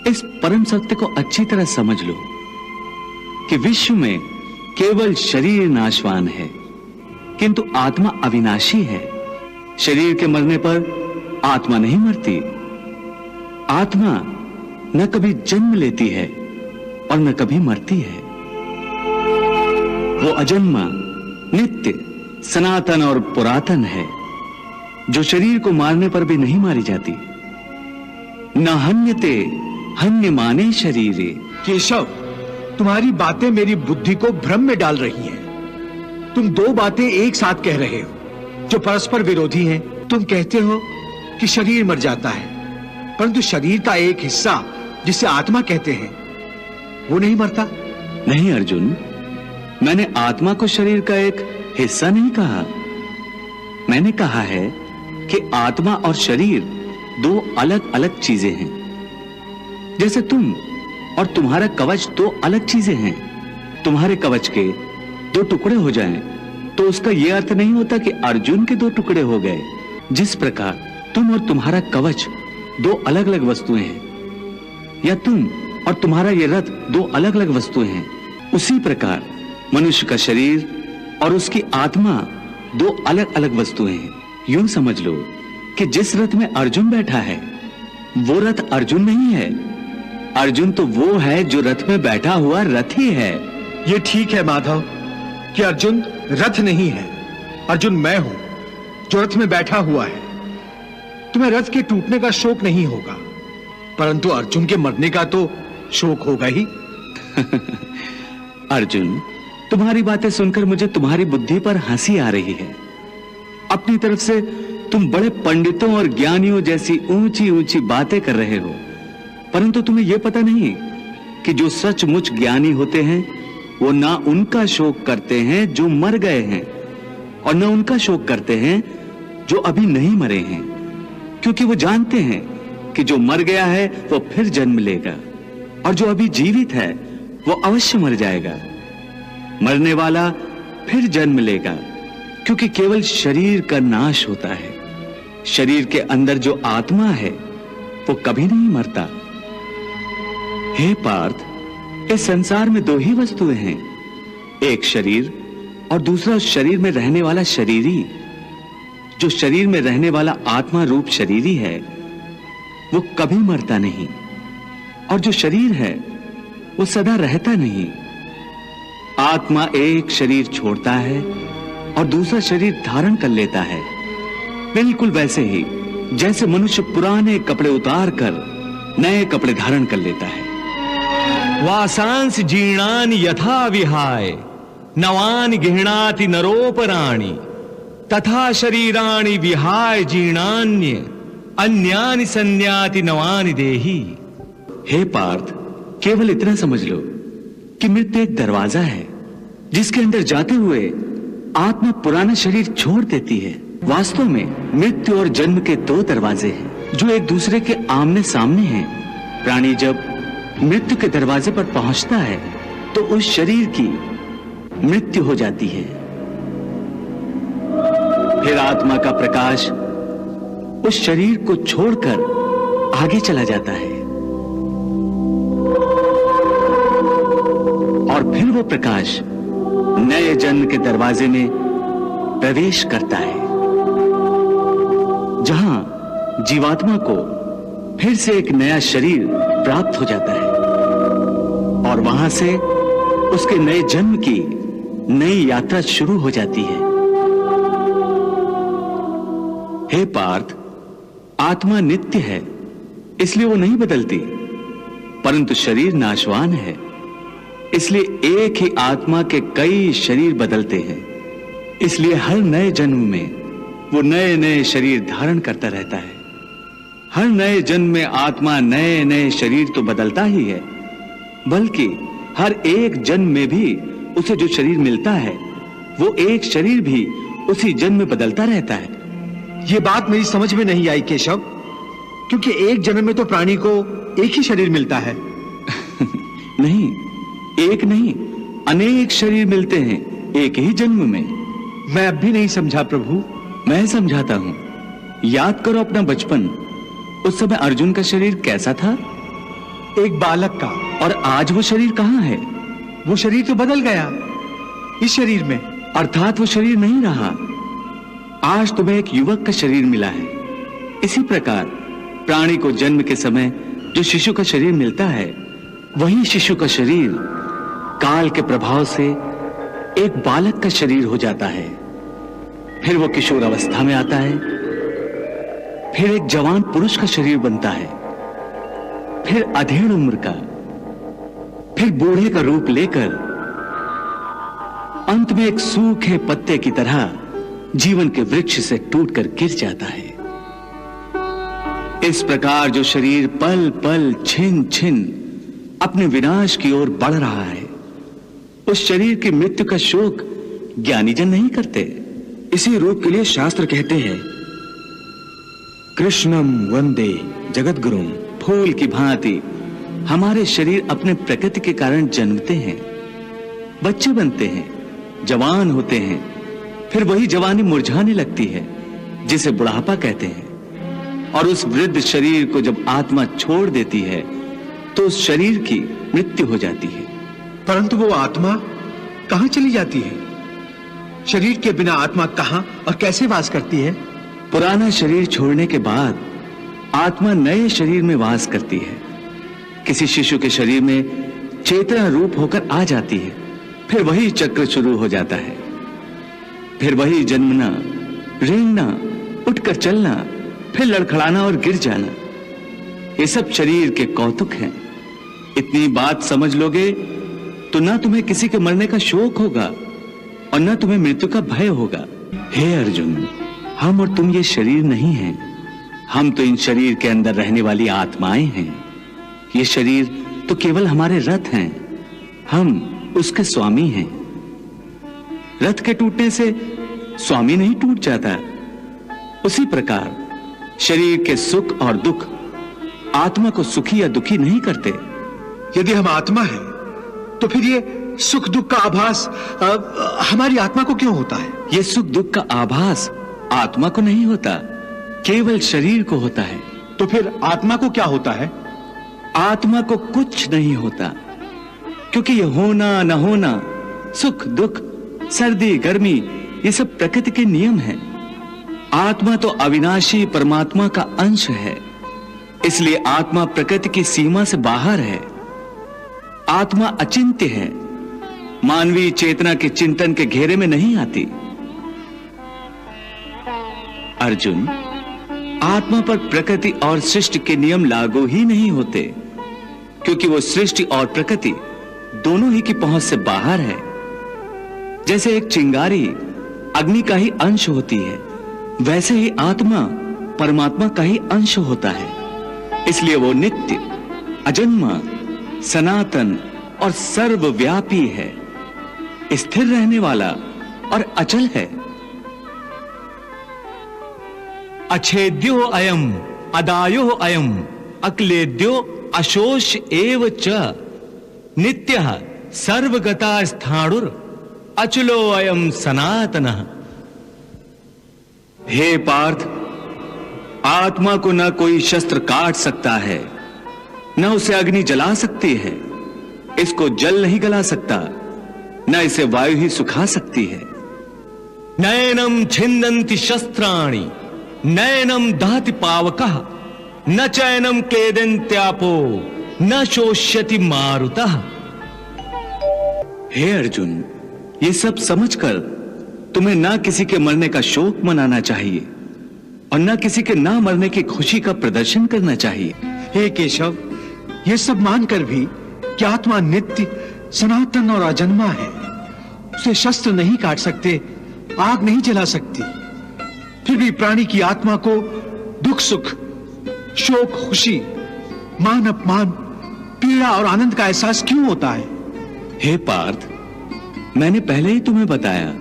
इस परम सत्य को अच्छी तरह समझ लो कि विश्व में केवल शरीर नाशवान है, किंतु आत्मा अविनाशी है। शरीर के मरने पर आत्मा नहीं मरती। आत्मा न कभी जन्म लेती है और न कभी मरती है। वो अजन्मा, नित्य, सनातन और पुरातन है, जो शरीर को मारने पर भी नहीं मारी जाती। न हन्यते हन्यमाने शरीरे। केशव, तुम्हारी बातें मेरी बुद्धि को भ्रम में डाल रही हैं। तुम दो बातें एक साथ कह रहे हो जो परस्पर विरोधी हैं। तुम कहते हो कि शरीर मर जाता है, परंतु शरीर का एक हिस्सा जिसे आत्मा कहते हैं वो नहीं मरता। नहीं अर्जुन, मैंने आत्मा को शरीर का एक हिस्सा नहीं कहा। मैंने कहा है कि आत्मा और शरीर दो अलग अलग चीजें हैं। जैसे तुम और तुम्हारा कवच दो अलग चीजें हैं। तुम्हारे कवच के दो टुकड़े हो जाएं, तो उसका यह अर्थ नहीं होता कि अर्जुन के दो टुकड़े हो गए। जिस प्रकार तुम और तुम्हारा कवच दो अलग अलग वस्तुएं हैं, या तुम और तुम्हारा यह रथ दो अलग अलग वस्तुएं हैं, उसी प्रकार मनुष्य का शरीर और उसकी आत्मा दो अलग अलग वस्तुएं हैं। यूं समझ लो कि जिस रथ में अर्जुन बैठा है वो रथ अर्जुन नहीं है। अर्जुन तो वो है जो रथ में बैठा हुआ रथी है। ये ठीक है माधव कि अर्जुन रथ नहीं है। अर्जुन मैं हूं जो रथ में बैठा हुआ है। तुम्हें रथ के टूटने का शोक नहीं होगा, परंतु अर्जुन के मरने का तो शोक होगा ही। अर्जुन, तुम्हारी बातें सुनकर मुझे तुम्हारी बुद्धि पर हंसी आ रही है। अपनी तरफ से तुम बड़े पंडितों और ज्ञानियों जैसी ऊंची ऊंची बातें कर रहे हो, परंतु तुम्हें यह पता नहीं कि जो सचमुच ज्ञानी होते हैं वो ना उनका शोक करते हैं जो मर गए हैं, और न उनका शोक करते हैं जो अभी नहीं मरे हैं, क्योंकि वो जानते हैं कि जो मर गया है वो फिर जन्म लेगा, और जो अभी जीवित है वो अवश्य मर जाएगा। मरने वाला फिर जन्म लेगा, क्योंकि केवल शरीर का नाश होता है। शरीर के अंदर जो आत्मा है वो कभी नहीं मरता। हे पार्थ, इस संसार में दो ही वस्तुएं हैं, एक शरीर और दूसरा शरीर में रहने वाला शरीरी। जो शरीर में रहने वाला आत्मा रूप शरीरी है वो कभी मरता नहीं, और जो शरीर है वो सदा रहता नहीं। आत्मा एक शरीर छोड़ता है और दूसरा शरीर धारण कर लेता है, बिल्कुल वैसे ही जैसे मनुष्य पुराने कपड़े उतार कर नए कपड़े धारण कर लेता है। वासांस जीर्णानि यथा विहाय नवानि गृह्णाति नरोपराणि तथा शरीराणि विहाय जीर्णान्य अन्यानि संन्याति नवानि देहि। हे पार्थ, केवल इतना समझ लो कि मृत्यु एक दरवाजा है जिसके अंदर जाते हुए आत्मा पुराना शरीर छोड़ देती है। वास्तव में मृत्यु और जन्म के दो दरवाजे हैं जो एक दूसरे के आमने सामने हैं। प्राणी जब मृत्यु के दरवाजे पर पहुंचता है तो उस शरीर की मृत्यु हो जाती है। फिर आत्मा का प्रकाश उस शरीर को छोड़कर आगे चला जाता है, और फिर वो प्रकाश नए जन्म के दरवाजे में प्रवेश करता है, जहां जीवात्मा को फिर से एक नया शरीर प्राप्त हो जाता है, और वहां से उसके नए जन्म की नई यात्रा शुरू हो जाती है। हे पार्थ, आत्मा नित्य है, इसलिए वो नहीं बदलती, परंतु शरीर नाशवान है, इसलिए एक ही आत्मा के कई शरीर बदलते हैं। इसलिए हर नए जन्म में वो नए नए शरीर धारण करता रहता है। हर नए जन्म में आत्मा नए नए शरीर तो बदलता ही है, बल्कि हर एक जन्म में भी उसे जो शरीर मिलता है वो एक शरीर भी उसी जन्म में बदलता रहता है। ये बात मेरी समझ में नहीं आई केशव, क्योंकि एक जन्म में तो प्राणी को एक ही शरीर मिलता है। नहीं, एक नहीं, अनेक शरीर मिलते हैं एक ही जन्म में। मैं अब भी नहीं समझा प्रभु। मैं समझाता हूं। याद करो अपना बचपन। उस समय अर्जुन का शरीर कैसा था? एक बालक का। और आज वो शरीर कहाँ है? वो शरीर तो बदल गया इस शरीर में। अर्थात वो शरीर नहीं रहा। आज तुम्हें एक युवक का शरीर मिला है। इसी प्रकार प्राणी को जन्म के समय जो शिशु का शरीर मिलता है, वही शिशु का शरीर काल के प्रभाव से एक बालक का शरीर हो जाता है। फिर वो किशोर अवस्था में आता है, फिर एक जवान पुरुष का शरीर बनता है, फिर अधेड़ उम्र का, फिर बूढ़े का रूप लेकर अंत में एक सूखे पत्ते की तरह जीवन के वृक्ष से टूटकर गिर जाता है। इस प्रकार जो शरीर पल पल छिन छिन अपने विनाश की ओर बढ़ रहा है, उस शरीर की मृत्यु का शोक ज्ञानीजन नहीं करते। इसी रूप के लिए शास्त्र कहते हैं, कृष्णम वंदे जगद्गुरुम। फूल की भांति हमारे शरीर अपने प्रकृति के कारण जन्मते हैं, बच्चे बनते हैं, जवान होते हैं, फिर वही जवानी मुरझाने लगती है जिसे बुढ़ापा कहते हैं। और उस वृद्ध शरीर को जब आत्मा छोड़ देती है तो उस शरीर की मृत्यु हो जाती है। परंतु वो आत्मा कहां चली जाती है? शरीर के बिना आत्मा कहां और कैसे वास करती है? पुराना शरीर छोड़ने के बाद आत्मा नए शरीर में वास करती है। किसी शिशु के शरीर में चेतना रूप होकर आ जाती है, फिर वही चक्र शुरू हो जाता है। फिर वही जन्मना, रेंगना, उठकर चलना, फिर लड़खड़ाना और गिर जाना। ये सब शरीर के कौतुक हैं। इतनी बात समझ लोगे तो ना तुम्हें किसी के मरने का शोक होगा और ना तुम्हें मृत्यु का भय होगा। हे अर्जुन, हम और तुम ये शरीर नहीं हैं। हम तो इन शरीर के अंदर रहने वाली आत्माएं हैं। ये शरीर तो केवल हमारे रथ हैं, हम उसके स्वामी हैं। रथ के टूटने से स्वामी नहीं टूट जाता। उसी प्रकार शरीर के सुख और दुख आत्मा को सुखी या दुखी नहीं करते। यदि हम आत्मा हैं, तो फिर ये सुख दुख का आभास हमारी आत्मा को क्यों होता है? ये सुख दुख का आभास आत्मा को नहीं होता, केवल शरीर को होता है। तो फिर आत्मा को क्या होता है? आत्मा को कुछ नहीं होता, क्योंकि ये होना न होना, सुख दुख, सर्दी गर्मी, ये सब प्रकृति के नियम हैं। आत्मा तो अविनाशी परमात्मा का अंश है, इसलिए आत्मा प्रकृति की सीमा से बाहर है। आत्मा अचिंत्य है, मानवीय चेतना के चिंतन के घेरे में नहीं आती। अर्जुन, आत्मा पर प्रकृति और सृष्टि के नियम लागू ही नहीं होते, क्योंकि वो सृष्टि और प्रकृति दोनों ही की पहुंच से बाहर है। जैसे एक चिंगारी अग्नि का ही अंश होती है, वैसे ही आत्मा परमात्मा का ही अंश होता है। इसलिए वो नित्य, अजन्मा, सनातन और सर्वव्यापी है, स्थिर रहने वाला और अचल है। अच्छेद्यो अयम अदायो अयम अक्लेद्यो अशोष एव च नित्यः सर्वगता स्थाणुर अचलो अयम सनातनः। हे पार्थ, आत्मा को न कोई शस्त्र काट सकता है, न उसे अग्नि जला सकती है, इसको जल नहीं गला सकता, न इसे वायु ही सुखा सकती है। नैनम छिन्दन्ति शस्त्राणि नैनम दहति पावकः न चैनम क्लेदन्त्यापो न शोष्यति मारुतः। हे अर्जुन, ये सब समझकर तुम्हें ना किसी के मरने का शोक मनाना चाहिए और ना किसी के ना मरने की खुशी का प्रदर्शन करना चाहिए। हे केशव, ये सब मानकर भी कि आत्मा नित्य, सनातन और अजन्मा है, उसे शस्त्र नहीं काट सकते, आग नहीं जला सकती, फिर भी प्राणी की आत्मा को दुख सुख, शोक खुशी, मान अपमान, पीड़ा और आनंद का एहसास क्यों होता है? हे पार्थ, मैंने पहले ही तुम्हें बताया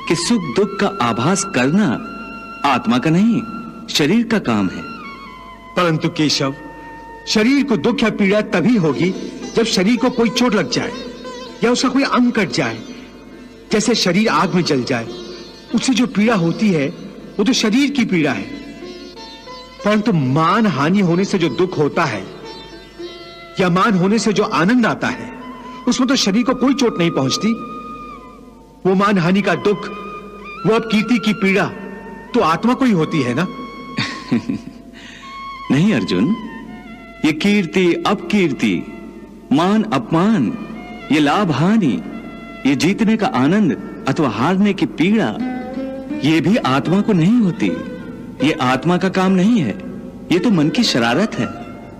कि सुख दुख का आभास करना आत्मा का नहीं, शरीर का काम है। परंतु केशव, शरीर को दुख या पीड़ा तभी होगी जब शरीर को कोई चोट लग जाए या उसका कोई अंग कट जाए। जैसे शरीर आग में जल जाए, उससे जो पीड़ा होती है वो तो शरीर की पीड़ा है। परंतु मान हानि होने से जो दुख होता है या मान होने से जो आनंद आता है उसमें तो शरीर को कोई चोट नहीं पहुंचती। वो मान हानि का दुख, वो अपकीर्ति की पीड़ा तो आत्मा को ही होती है ना। नहीं अर्जुन, ये कीर्ति अपकीर्ति, मान अपमान, ये लाभ हानि, ये जीतने का आनंद अथवा हारने की पीड़ा, ये भी आत्मा को नहीं होती। ये आत्मा का काम नहीं है, ये तो मन की शरारत है।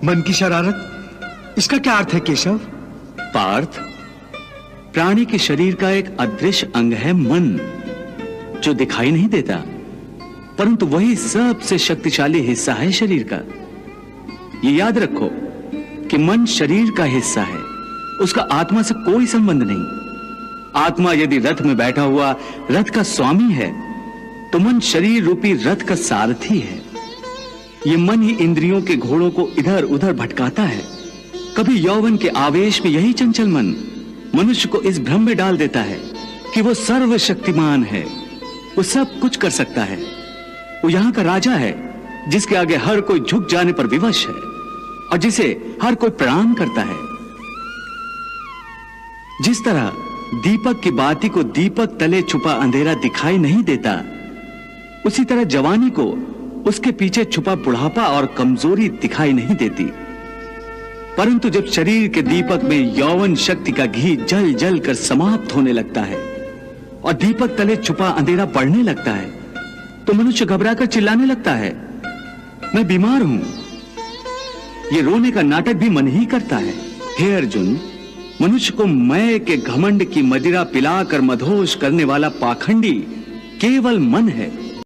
मन की शरारत, इसका क्या अर्थ है केशव? पार्थ, प्राणी के शरीर का एक अदृश्य अंग है मन, जो दिखाई नहीं देता, परंतु वही सबसे शक्तिशाली हिस्सा है शरीर का। ये याद रखो कि मन शरीर का हिस्सा है, उसका आत्मा से कोई संबंध नहीं। आत्मा यदि रथ में बैठा हुआ रथ का स्वामी है, तो मन शरीर रूपी रथ का सारथी है। ये मन ही इंद्रियों के घोड़ों को इधर उधर भटकाता है। कभी यौवन के आवेश में यही चंचल मन मनुष्य को इस भ्रम में डाल देता है कि वो सर्वशक्तिमान है, वो सब कुछ कर सकता है, वो यहां का राजा है, जिसके आगे हर कोई झुक जाने पर विवश है और जिसे हर कोई प्रणाम करता है। जिस तरह दीपक की बाती को दीपक तले छुपा अंधेरा दिखाई नहीं देता, उसी तरह जवानी को उसके पीछे छुपा बुढ़ापा और कमजोरी दिखाई नहीं देती। परंतु जब शरीर के दीपक में यौवन शक्ति का घी जल जल कर समाप्त होने लगता है और दीपक तले छुपा अंधेरा बढ़ने लगता है, तो मनुष्य घबराकर चिल्लाने लगता है, मैं बीमार हूं। ये रोने का नाटक भी मन ही करता है। हे अर्जुन, मनुष्य को मैं के घमंड की मदिरा पिलाकर मदहोश करने वाला पाखंडी केवल मन है।